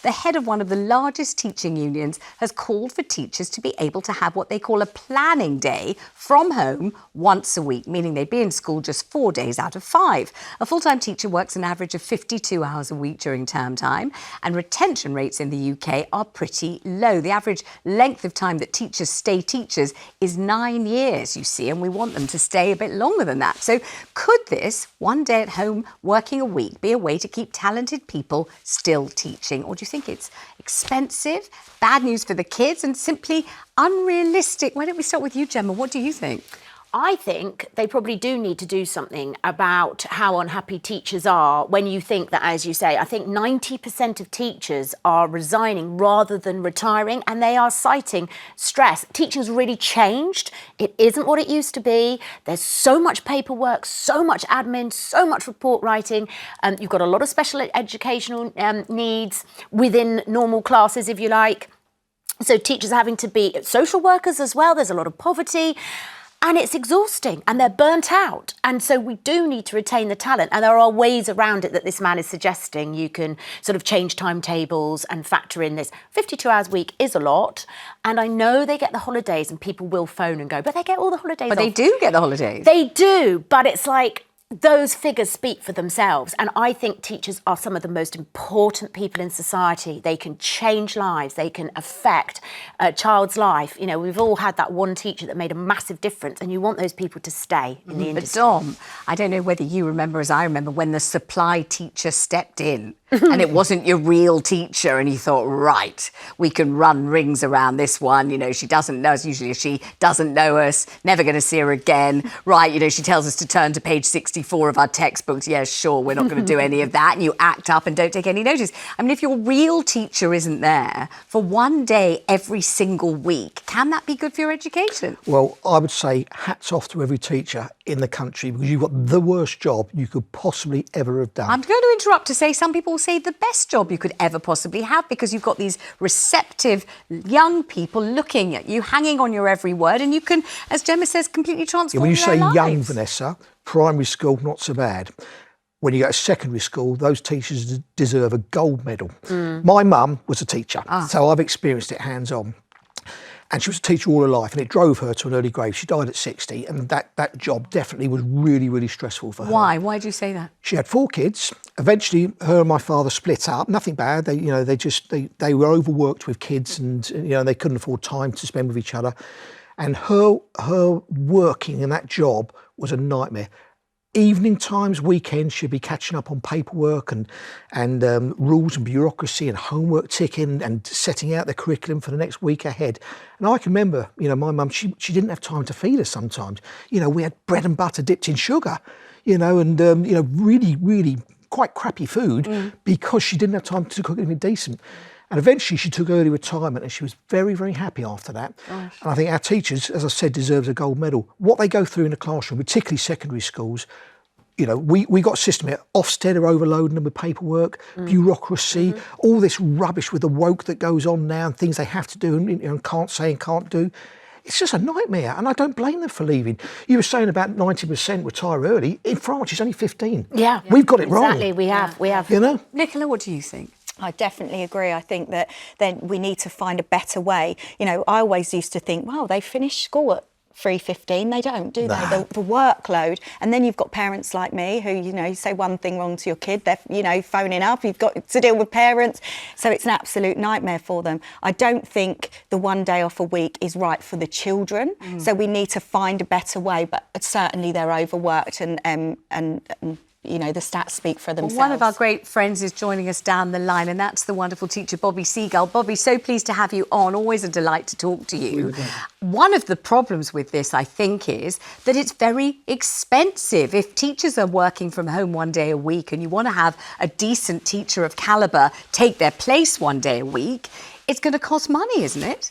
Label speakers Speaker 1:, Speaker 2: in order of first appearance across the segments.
Speaker 1: the head of one of the largest teaching unions has called for teachers to be able to have what they call a planning day from home once a week, meaning they'd be in school just 4 days out of 5. A full-time teacher works an average of 52 hours a week during term time, and retention rates in the UK are pretty low. The average length of time that teachers stay teachers is 9 years, you see, and we want them to stay a bit longer than that. So could this one day at home working a week be a way to keep talented people still teaching? Or do you think it's expensive, bad news for the kids, and simply unrealistic? Why don't we start with you, Gemma? What do you think?
Speaker 2: I think they probably do need to do something about how unhappy teachers are when you think that, as you say, I think 90% of teachers are resigning rather than retiring, and they are citing stress. Teaching's really changed. It isn't what it used to be. There's so much paperwork, so much admin, so much report writing. You've got a lot of special educational needs within normal classes, if you like. So teachers are having to be social workers as well. There's a lot of poverty. And it's exhausting and they're burnt out. And so we do need to retain the talent. And there are ways around it that this man is suggesting. You can sort of change timetables and factor in this. 52 hours a week is a lot. And I know they get the holidays and people will phone and go, but they get all the holidays off.
Speaker 1: But they do get the holidays.
Speaker 2: They do, but it's like, those figures speak for themselves. And I think teachers are some of the most important people in society. They can change lives. They can affect a child's life. You know, we've all had that one teacher that made a massive difference, and you want those people to stay in the industry.
Speaker 1: But Dom, I don't know whether you remember, as I remember, when the supply teacher stepped in and it wasn't your real teacher, and you thought, right, we can run rings around this one. You know, she doesn't know us. Usually she doesn't know us, never going to see her again. Right, you know, she tells us to turn to page 64 of our textbooks. Yeah, sure, we're not going to do any of that. And you act up and don't take any notice. I mean, if your real teacher isn't there for one day every single week, can that be good for your education?
Speaker 3: Well, I would say hats off to every teacher in the country, because you've got the worst job you could possibly ever have done.
Speaker 1: I'm going to interrupt to say some people say the best job you could ever possibly have, because you've got these receptive young people looking at you, hanging on your every word, and you can, as Gemma says, completely transform
Speaker 3: When you
Speaker 1: their
Speaker 3: say
Speaker 1: lives.
Speaker 3: young, Vanessa, primary school, not so bad. When you go to secondary school, those teachers deserve a gold medal. My mum was a teacher, so I've experienced it hands-on. And she was a teacher all her life, and it drove her to an early grave. She died at 60, and that job definitely was really, really stressful for her.
Speaker 1: Why? Why do you say that?
Speaker 3: She had 4 kids. Eventually, her and my father split up. Nothing bad. They were overworked with kids, and they couldn't afford time to spend with each other. And her working in that job was a nightmare. Evening times, weekends, she'd be catching up on paperwork and rules and bureaucracy and homework ticking and setting out the curriculum for the next week ahead. And I can remember, my mum, she didn't have time to feed us sometimes. We had bread and butter dipped in sugar, and really, really quite crappy food because she didn't have time to cook anything decent. And eventually she took early retirement, and she was very, very happy after that. Gosh. And I think our teachers, as I said, deserves a gold medal. What they go through in the classroom, particularly secondary schools, we got a system here. Ofsted are overloading them with paperwork, bureaucracy, all this rubbish with the woke that goes on now and things they have to do and can't say and can't do. It's just a nightmare, and I don't blame them for leaving. You were saying about 90% retire early. In France, it's only 15.
Speaker 2: Yeah.
Speaker 3: We've got it wrong.
Speaker 2: Exactly, we have.
Speaker 1: Nicola, what do you think?
Speaker 4: I definitely agree. I think that then we need to find a better way. I always used to think, well, they finish school at 3:15. They don't, do they? The workload. And then you've got parents like me who, you say one thing wrong to your kid, they're, phoning up. You've got to deal with parents. So it's an absolute nightmare for them. I don't think the one day off a week is right for the children. So we need to find a better way. But certainly they're overworked and the stats speak for themselves.
Speaker 1: Well, one of our great friends is joining us down the line, and that's the wonderful teacher, Bobby Seagull. Bobby, so pleased to have you on. Always a delight to talk to you. One of the problems with this, I think, is that it's very expensive. If teachers are working from home one day a week and you want to have a decent teacher of calibre take their place one day a week, it's going to cost money, isn't it?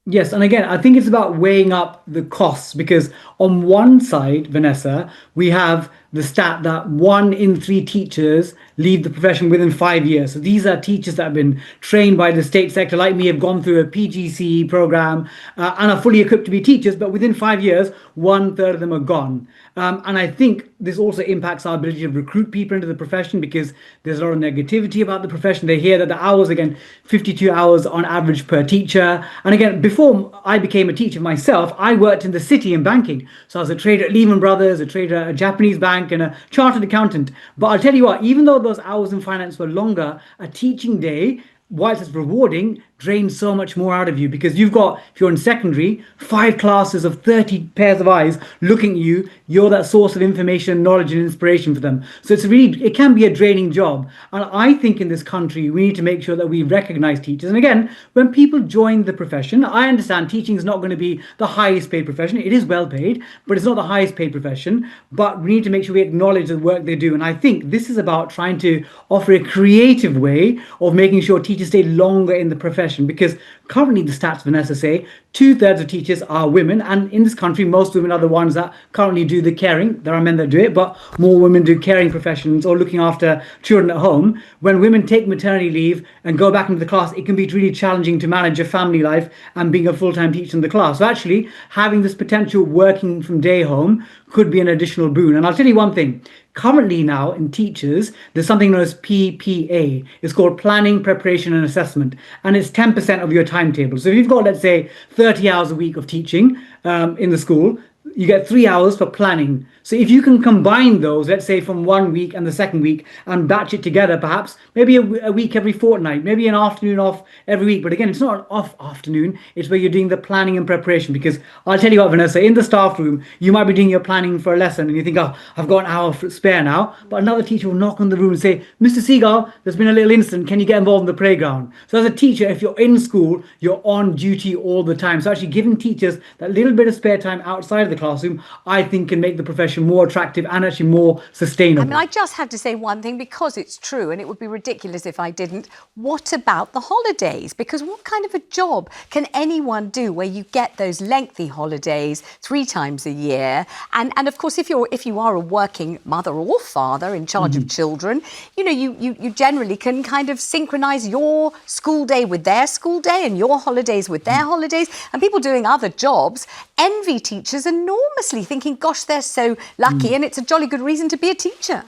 Speaker 5: Yes, and again, I think it's about weighing up the costs, because on one side, Vanessa, we have the stat that 1 in 3 teachers leave the profession within 5 years. So these are teachers that have been trained by the state sector, like me, have gone through a PGCE program and are fully equipped to be teachers, but within 5 years, 1/3 of them are gone. And I think this also impacts our ability to recruit people into the profession, because there's a lot of negativity about the profession. They hear that the hours, again, 52 hours on average per teacher. And again, before I became a teacher myself, I worked in the city in banking. So I was a trader at Lehman Brothers, a trader at a Japanese bank, and a chartered accountant. But I'll tell you what, even though those hours in finance were longer, a teaching day, whilst it's rewarding, drains so much more out of you, because you've got, if you're in secondary, 5 classes of 30 pairs of eyes looking at you. You're that source of information, knowledge, and inspiration for them. So it can be a draining job. And I think in this country, we need to make sure that we recognize teachers. And again, when people join the profession, I understand teaching is not going to be the highest paid profession. It is well paid, but it's not the highest paid profession. But we need to make sure we acknowledge the work they do. And I think this is about trying to offer a creative way of making sure teachers stay longer in the profession. Because currently the stats, Vanessa, say 2/3 of teachers are women, and in this country most women are the ones that currently do the caring. There are men that do it, but more women do caring professions or looking after children at home. When women take maternity leave and go back into the class, it can be really challenging to manage a family life and being a full-time teacher in the class. So actually having this potential working from day home could be an additional boon. And I'll tell you one thing. Currently now in teachers, there's something known as PPA. It's called Planning, Preparation and Assessment. And it's 10% of your timetable. So if you've got, let's say, 30 hours a week of teaching in the school, you get 3 hours for planning. So if you can combine those, let's say from 1 week and the second week, and batch it together, perhaps maybe a week every fortnight, maybe an afternoon off every week. But again, it's not an off afternoon. It's where you're doing the planning and preparation. Because I'll tell you what, Vanessa, in the staff room, you might be doing your planning for a lesson and you think, oh, I've got an hour spare now. But another teacher will knock on the room and say, Mr. Seagull, there's been a little incident. Can you get involved in the playground? So as a teacher, if you're in school, you're on duty all the time. So actually giving teachers that little bit of spare time outside of the classroom, I think can make the profession more attractive and actually more sustainable.
Speaker 1: I mean, I just have to say one thing, because it's true, and it would be ridiculous if I didn't. What about the holidays? Because what kind of a job can anyone do where you get those lengthy holidays 3 times a year? And of course, if you are a working mother or father in charge of children, you know, you generally can kind of synchronise your school day with their school day and your holidays with their holidays. And people doing other jobs envy teachers enormously, thinking, gosh, they're so lucky, and it's a jolly good reason to be a teacher.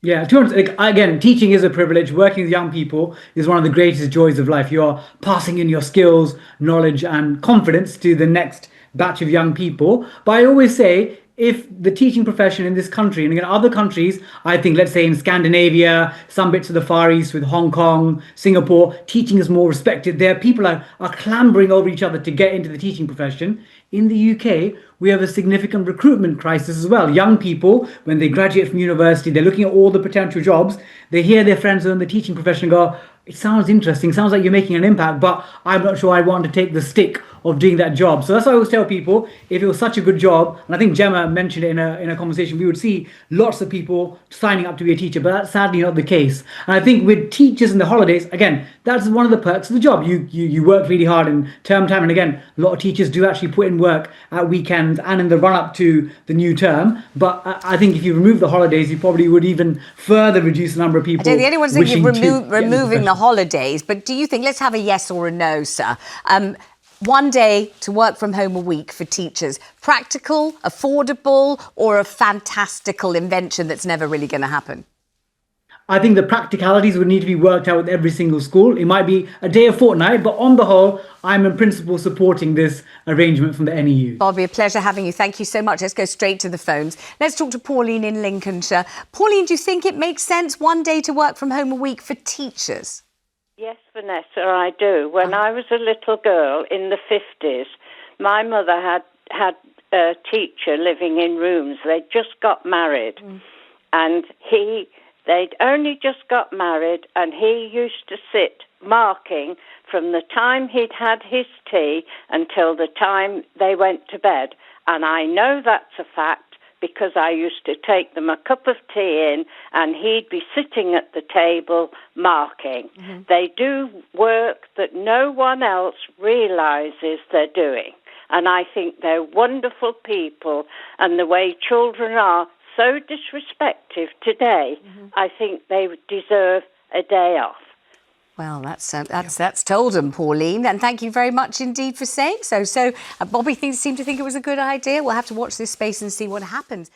Speaker 5: Yeah, to be honest, again, teaching is a privilege. Working with young people is one of the greatest joys of life. You're passing in your skills, knowledge, and confidence to the next batch of young people. But I always say, if the teaching profession in this country, and again, other countries, I think, let's say in Scandinavia, some bits of the Far East with Hong Kong, Singapore, teaching is more respected there. People are clambering over each other to get into the teaching profession. In the UK, we have a significant recruitment crisis as well. Young people, when they graduate from university, they're looking at all the potential jobs. They hear their friends who are in the teaching profession and go, it sounds interesting, sounds like you're making an impact, but I'm not sure I want to take the stick of doing that job. So that's why I always tell people, if it was such a good job, and I think Jemma mentioned it in a conversation, we would see lots of people signing up to be a teacher, but that's sadly not the case. And I think with teachers in the holidays, again, that's one of the perks of the job. You work really hard in term time, and again, a lot of teachers do actually put in work at weekends and in the run-up to the new term. But I think if you remove the holidays, you probably would even further reduce the number of people.
Speaker 1: I don't think anyone's thinking of removing the
Speaker 5: holidays.
Speaker 1: holidays, but do you think, let's have a yes or a no, sir. 1 day to work from home a week for teachers, practical, affordable, or a fantastical invention that's never really going to happen?
Speaker 5: I think the practicalities would need to be worked out with every single school. It might be a day a fortnight, but on the whole, I'm in principle supporting this arrangement from the NEU.
Speaker 1: Bobby, a pleasure having you. Thank you so much. Let's go straight to the phones. Let's talk to Pauline in Lincolnshire. Pauline, do you think it makes sense 1 day to work from home a week for teachers?
Speaker 6: Yes, Vanessa, I do. When I was a little girl in the 50s, my mother had a teacher living in rooms. They'd just got married, and they'd only just got married, and he used to sit marking from the time he'd had his tea until the time they went to bed. And I know that's a fact, because I used to take them a cup of tea in and he'd be sitting at the table marking. They do work that no one else realises they're doing. And I think they're wonderful people, and the way children are so disrespectful today, I think they deserve a day off.
Speaker 1: Well, that's told them, Pauline, and thank you very much indeed for saying so. So Bobby seemed to think it was a good idea. We'll have to watch this space and see what happens.